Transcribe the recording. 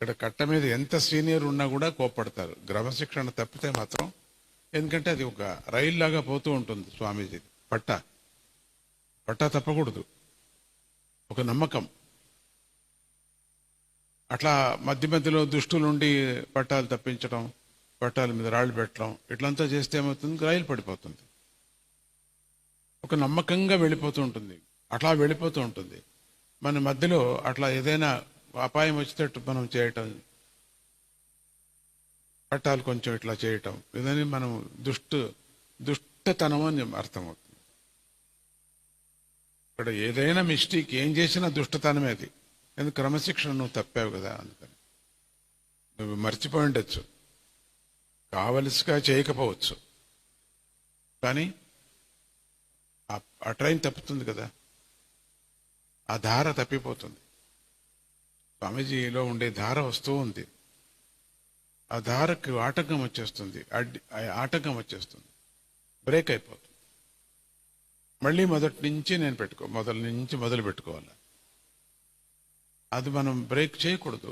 ఇక్కడ కట్ట మీద ఎంత సీనియర్ ఉన్నా కూడా కోప్పడతారు, క్రమశిక్షణ తప్పితే మాత్రం. ఎందుకంటే అది ఒక రైలు లాగా పోతూ ఉంటుంది స్వామీజీ. పట్టా తప్పకూడదు, ఒక నమ్మకం. అట్లా మధ్య మధ్యలో దుష్టులుండి పట్టాలు తప్పించడం, పట్టాల మీద రాళ్ళు పెట్టడం, ఇట్లంతా చేస్తే ఏమవుతుంది, రైలు పడిపోతుంది. ఒక నమ్మకంగా వెళ్ళిపోతూ ఉంటుంది, అట్లా వెళ్ళిపోతూ ఉంటుంది. మన మధ్యలో అట్లా ఏదైనా అపాయం వచ్చేటట్టు మనం చేయటం, పట్టాలు కొంచెం ఇట్లా చేయటం, ఇదని మనం దుష్టతనం అని అర్థమవుతుంది. ఇక్కడ ఏదైనా మిస్టేక్ ఏం చేసినా దుష్టతనమే అది. ఎందుకు, క్రమశిక్షణ నువ్వు తప్పావు కదా, అందుకని నువ్వు మర్చిపోయి ఉండొచ్చు, కావలసిగా చేయకపోవచ్చు, కానీ ఆ ట్రైన్ తప్పుతుంది కదా, ఆ ధార తప్పిపోతుంది. స్వామీజీలో ఉండే ధార వస్తూ ఉంది, ఆ ధారకు ఆటంకం వచ్చేస్తుంది, ఆటంకం వచ్చేస్తుంది, బ్రేక్ అయిపోతుంది. మళ్ళీ మొదటి నుంచి మొదలు పెట్టుకోవాలి. అది మనం బ్రేక్ చేయకూడదు.